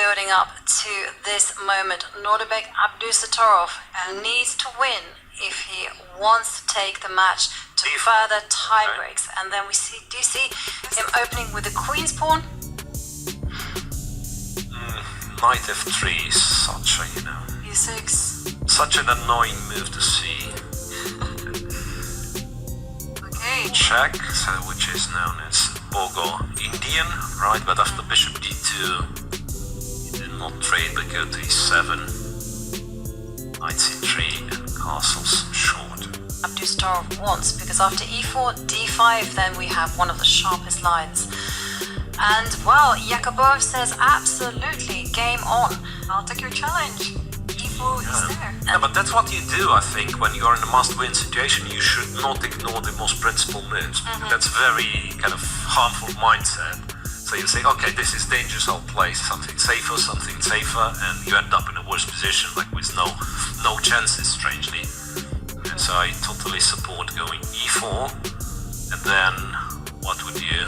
building up to this moment. Nordebek Abdusattorov needs to win if he wants to take the match to further tie breaks. And then we do see him opening with the queen's pawn. Knight f3 is such a, e6. such an annoying move to see. Okay. Check, so which is known as Bogo Indian, right? But after bishop d2, he did not trade but go to e7, knight c3, and castles short. Abdusattorov wants, because after e4, d5, then we have one of the sharpest lines. And well, Yakubboev says absolutely, game on. I'll take your challenge. E4 is there. Yeah, but that's what you do, I think, when you're in a must-win situation. You should not ignore the most principal moves. That's very kind of harmful mindset. So you say, okay, this is dangerous, I'll play something safer, and you end up in a worse position, like with no chances, strangely. And so I totally support going e4, and then what would you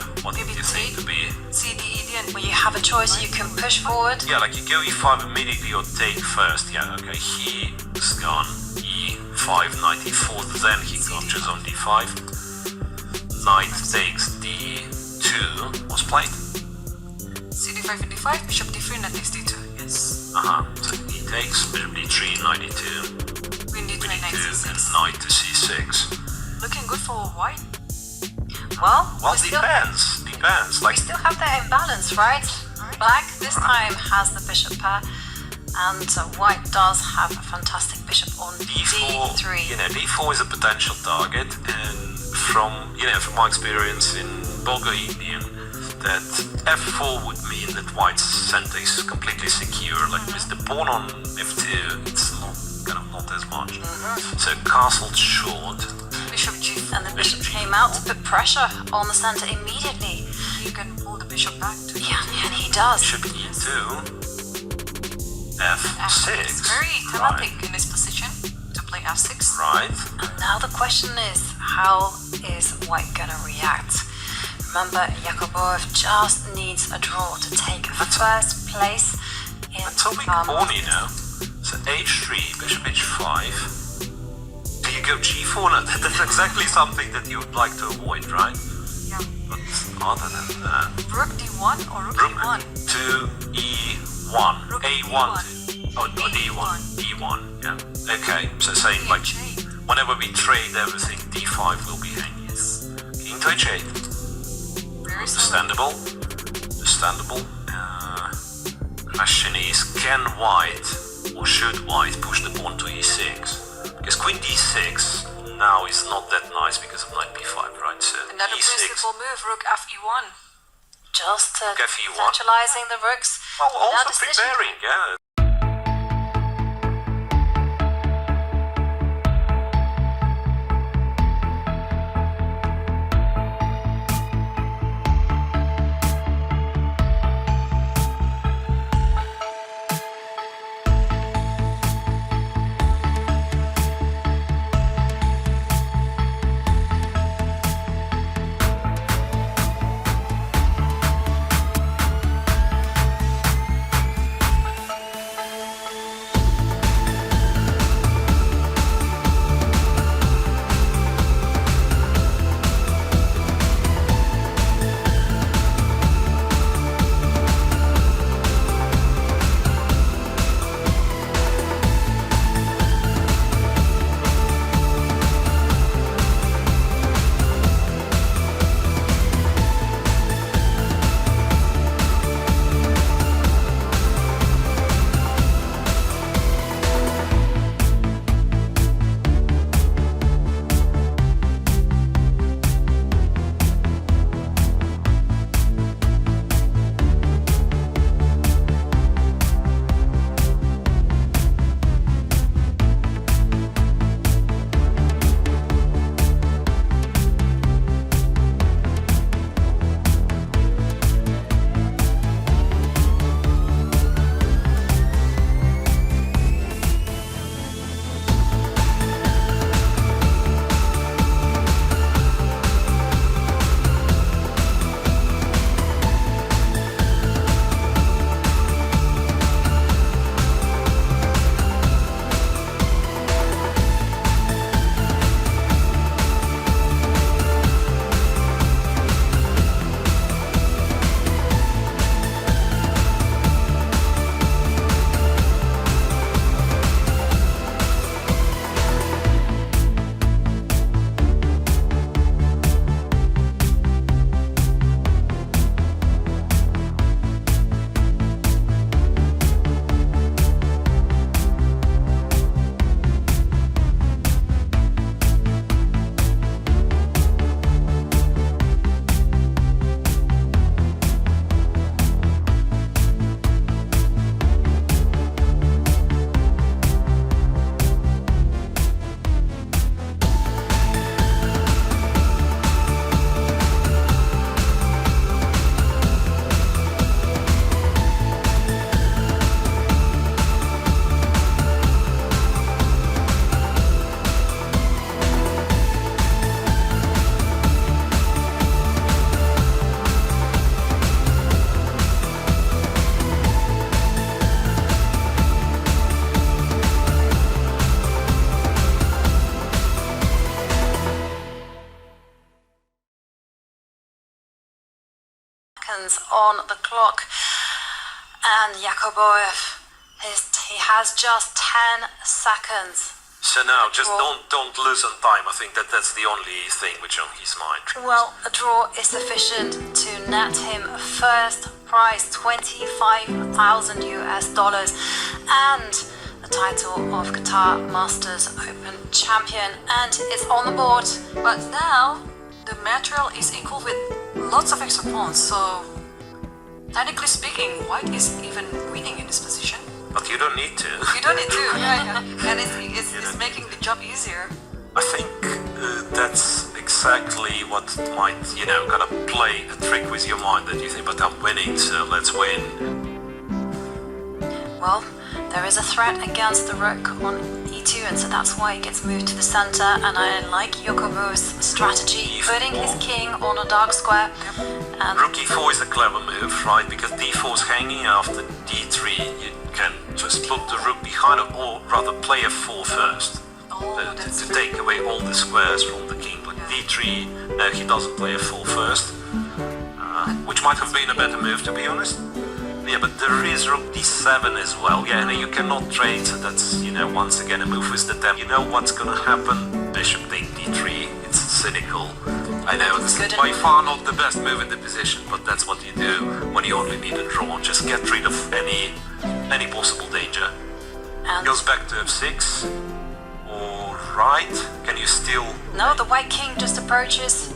think to be? CD Indian. When you have a choice, you can push forward. Yeah, like you go e5 immediately or take first. Yeah, okay, he's gone e5, knight e4, then he captures on d5. Knight takes d2, was played. CD5 and d5, bishop d3, knight takes d2, yes. So he takes, bishop d3, knight d2. Queen d2, knight c6. And knight to c6. Looking good for white. Well, depends. Like, we still have the imbalance, right? Black this time has the bishop pair, and white does have a fantastic bishop on d3. d4 is a potential target, and from my experience in Bogo Indian, that f4 would mean that white's center is completely secure. Like with the pawn on f2, it's not as much. So castle short. Bishop g5, and the bishop came out to put pressure on the center immediately. You can pull the bishop back to and he does. Bishop e2, f6. Very thematic in this position to play f6. Right. And now the question is, how is white gonna react? Remember, Yakubboev just needs a draw to take first place in That's a big pawn, So h3, bishop h5. You go g4, now that's exactly something that you would like to avoid, right? Yeah. But other than that... Rook d1 or rook e1? To e1. Rook a1 d1. to... d1. d1, yeah. Okay, so saying like, whenever we trade everything, d5 will be hanging. Yes. King to h8. Very Understandable. Question is, can white, or should white, push the pawn to e6? Because queen d6 now is not that nice because of knight b5, right? So another e6. principal move, rook fe1. Just fe1. centralizing the rooks. Well, also preparing, yeah. seconds on the clock. And Yakubboev, he has just 10 seconds. So now, just don't lose on time. I think that's the only thing which on his mind. Well, a draw is sufficient to net him first prize, $25,000 and the title of Qatar Masters Open champion, and it's on the board. But now the material is equal with lots of extra pawns, so technically speaking, white is even winning in this position. But you don't need to. You don't need to, right? And it's making the job easier. I think that's exactly what might, kind of play a trick with your mind, that you think, but I'm winning, so let's win. Well, there is a threat against the rook on e2, and so that's why it gets moved to the center, and I like Yakubboev's strategy, putting his king on a dark square. And Rook e4 is a clever move, right? Because d4 is hanging after d3. You can just put the rook behind it, or rather play f4 first. To take away all the squares from the king. But d3, no, he doesn't play f4 first, which might have been a better move, to be honest. Yeah, but there is rook d7 as well. Yeah, and you cannot trade, so that's, once again a move with the 10. You know what's gonna happen? Bishop take d3. It's cynical. I know, this is by far not the best move in the position, but that's what you do when you only need a draw. Just get rid of any possible danger. And goes back to f6. Right? Can you still... No, the white king just approaches.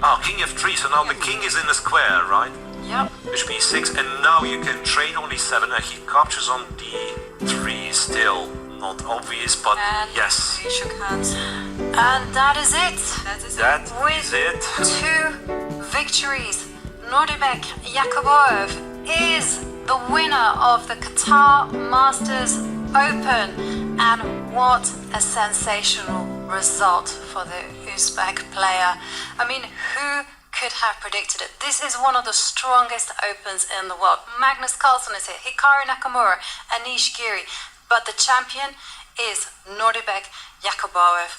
Oh, king f3, so now the king is in the square, right? Yep. Bishop e6, and now you can trade on e7, and he captures on d3, still not obvious, but and yes. He shook hands. And that is it. That With is it. 2 victories, Nordibek Yakubboev is the winner of the Qatar Masters Open. And what a sensational result for the Uzbek player. I mean, who could have predicted it? This is one of the strongest opens in the world. Magnus Carlsen is here, Hikaru Nakamura, Anish Giri. But the champion is Nordibek Yakubboev.